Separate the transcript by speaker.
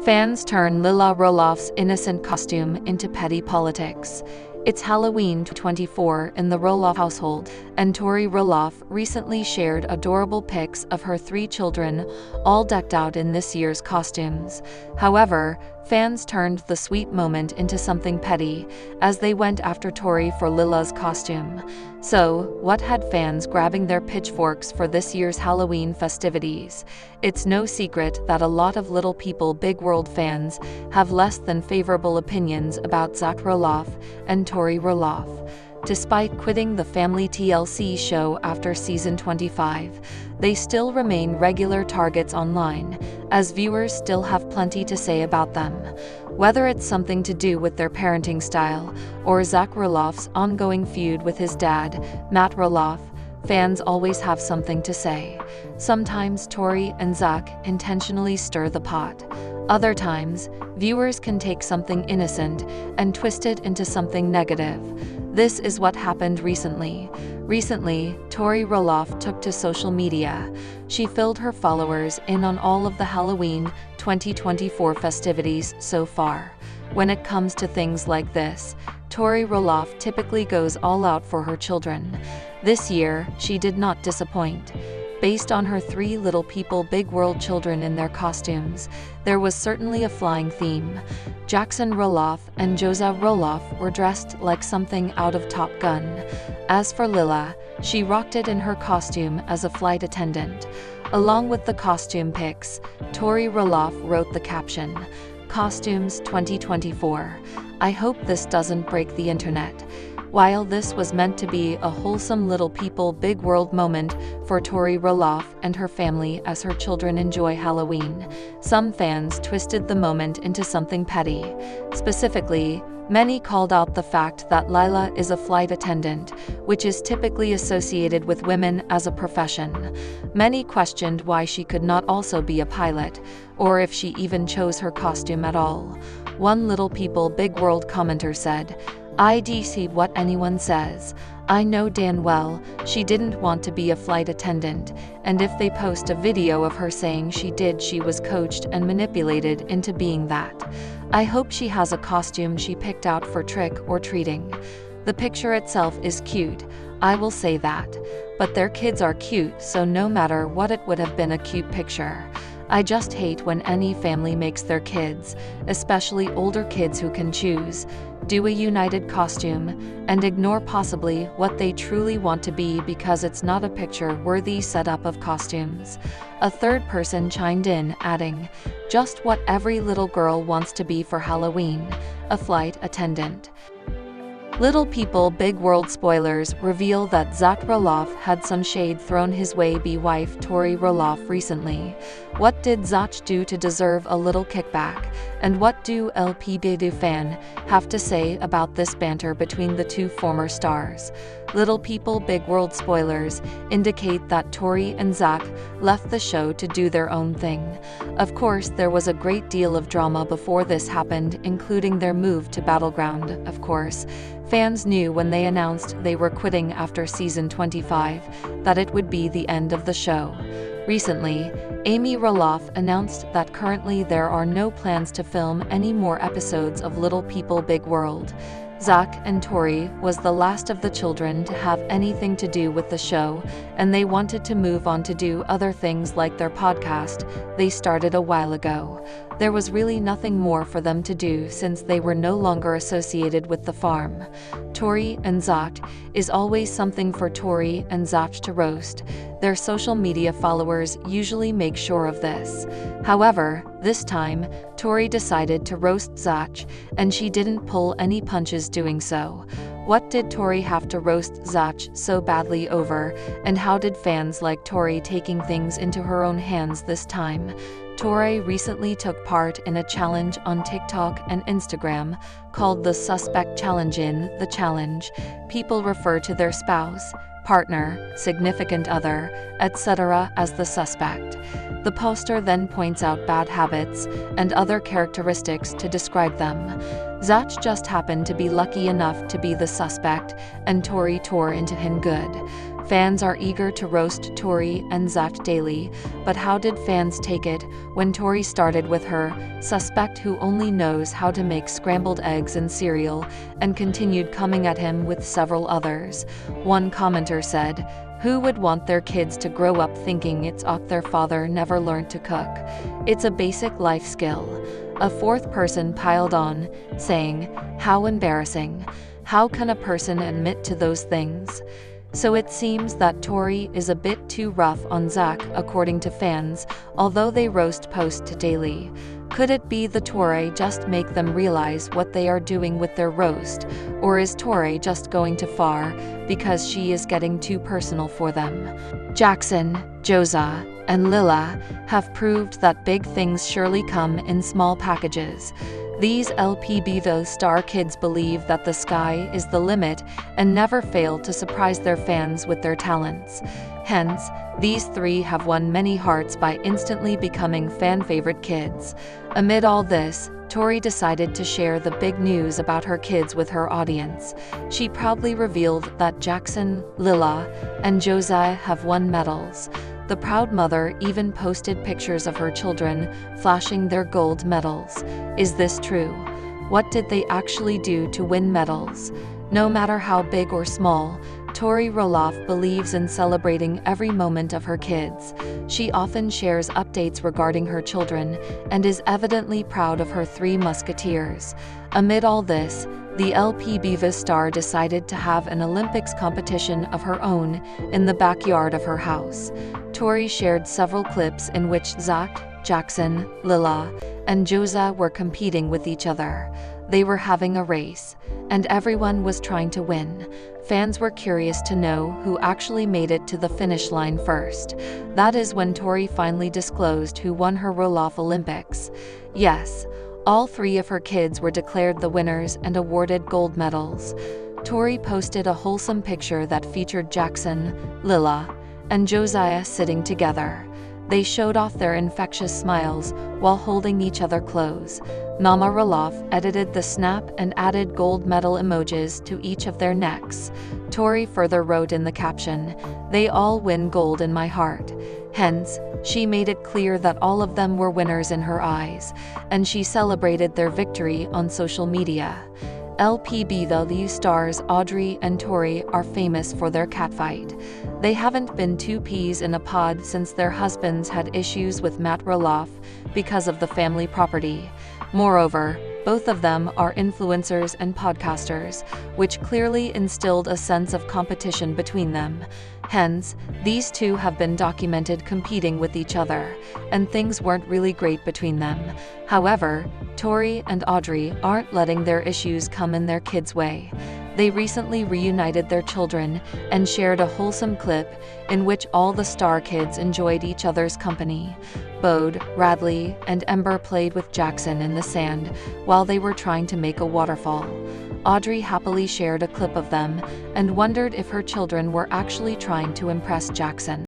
Speaker 1: Fans turn Lilah Roloff's innocent costume into petty politics. It's Halloween 24 in the Roloff household, and Tori Roloff recently shared adorable pics of her 3 children, all decked out in this year's costumes. However, fans turned the sweet moment into something petty, as they went after Tori for Lilah's costume. So, what had fans grabbing their pitchforks for this year's Halloween festivities? It's no secret that a lot of Little People Big World fans have less than favorable opinions about Zach Roloff and Tori Roloff. Despite quitting the family TLC show after season 25, they still remain regular targets online, as viewers still have plenty to say about them. Whether it's something to do with their parenting style, or Zach Roloff's ongoing feud with his dad, Matt Roloff, fans always have something to say. Sometimes Tori and Zach intentionally stir the pot. Other times, viewers can take something innocent and twist it into something negative. This is what happened recently. Recently, Tori Roloff took to social media. She filled her followers in on all of the Halloween 2024 festivities so far. When it comes to things like this, Tori Roloff typically goes all out for her children. This year, she did not disappoint. Based on her 3 Little People Big World children in their costumes, there was certainly a flying theme. Jackson Roloff and Josiah Roloff were dressed like something out of Top Gun. As for Lilah, she rocked it in her costume as a flight attendant. Along with the costume pics, Tori Roloff wrote the caption, "Costumes 2024. I hope this doesn't break the internet." While this was meant to be a wholesome Little People Big World moment for Tori Roloff and her family as her children enjoy Halloween, some fans twisted the moment into something petty. Specifically, many called out the fact that Lilah is a flight attendant, which is typically associated with women as a profession. Many questioned why she could not also be a pilot, or if she even chose her costume at all. One Little People Big World commenter said, "I see what anyone says. I know damn well she didn't want to be a flight attendant, and if they post a video of her saying she did, she was coached and manipulated into being that. I hope she has a costume she picked out for trick or treating. The picture itself is cute, I will say that, but their kids are cute, so no matter what, it would have been a cute picture. I just hate when any family makes their kids, especially older kids who can choose, do a united costume, and ignore possibly what they truly want to be because it's not a picture-worthy setup of costumes." A third person chimed in, adding, "Just what every little girl wants to be for Halloween, a flight attendant." Little People Big World spoilers reveal that Zach Roloff had some shade thrown his way by wife Tori Roloff recently. What did Zach do to deserve a little kickback? And what do lpbw fans have to say about this banter between the 2 former stars? Little People Big World spoilers indicate that Tori and Zach left the show to do their own thing. Of course, there was a great deal of drama before this happened, including their move to Battleground, of course. Fans knew when they announced they were quitting after season 25 that it would be the end of the show. Recently, Amy Roloff announced that currently there are no plans to film any more episodes of Little People Big World. Zach and Tori was the last of the children to have anything to do with the show, and they wanted to move on to do other things like their podcast they started a while ago. There was really nothing more for them to do since they were no longer associated with the farm. Tori and Zach is always something for Tori and Zach to roast. Their social media followers usually make sure of this. However, this time, Tori decided to roast Zach, and she didn't pull any punches doing so. What did Tori have to roast Zach so badly over, and how did fans like Tori taking things into her own hands this time? Tori recently took part in a challenge on TikTok and Instagram called the Suspect Challenge. In the challenge, people refer to their spouse, partner, significant other, etc. as the suspect. The poster then points out bad habits and other characteristics to describe them. Zach just happened to be lucky enough to be the suspect, and Tori tore into him good. Fans are eager to roast Tori and Zach daily, but how did fans take it when Tori started with her suspect who only knows how to make scrambled eggs and cereal, and continued coming at him with several others? One commenter said, "Who would want their kids to grow up thinking it's their father never learned to cook? It's a basic life skill." A fourth person piled on, saying, "How embarrassing. How can a person admit to those things?" So it seems that Tori is a bit too rough on Zach, according to fans, although they roast post daily. Could it be the Tori just make them realize what they are doing with their roast, or is Tori just going too far because she is getting too personal for them? Jackson, Josiah, and Lilah have proved that big things surely come in small packages. These lpbw star kids believe that the sky is the limit and never fail to surprise their fans with their talents. Hence, these three have won many hearts by instantly becoming fan-favorite kids. Amid all this, Tori decided to share the big news about her kids with her audience. She proudly revealed that Jackson, Lilah, and Josiah have won medals. The proud mother even posted pictures of her children flashing their gold medals. Is this true? What did they actually do to win medals? No matter how big or small, Tori Roloff believes in celebrating every moment of her kids. She often shares updates regarding her children and is evidently proud of her three musketeers. Amid all this, the lpbw star decided to have an Olympics competition of her own in the backyard of her house. Tori shared several clips in which Zach, Jackson, Lilah, and Josiah were competing with each other. They were having a race, and everyone was trying to win. Fans were curious to know who actually made it to the finish line first. That is when Tori finally disclosed who won her Roloff Olympics. Yes, all three of her kids were declared the winners and awarded gold medals. Tori posted a wholesome picture that featured Jackson, Lilah, and Josiah sitting together. They showed off their infectious smiles while holding each other close. Mama Roloff edited the snap and added gold medal emojis to each of their necks. Tori further wrote in the caption, "They all win gold in my heart." Hence, she made it clear that all of them were winners in her eyes, and she celebrated their victory on social media. lpbw stars Audrey and Tori are famous for their catfight. They haven't been two peas in a pod since their husbands had issues with Matt Roloff because of the family property. Moreover, both of them are influencers and podcasters, which clearly instilled a sense of competition between them. Hence, these two have been documented competing with each other, and things weren't really great between them. However, Tori and Audrey aren't letting their issues come in their kids' way. They recently reunited their children and shared a wholesome clip in which all the star kids enjoyed each other's company. Bode, Radley, and Ember played with Jackson in the sand while they were trying to make a waterfall. Audrey happily shared a clip of them and wondered if her children were actually trying to impress Jackson.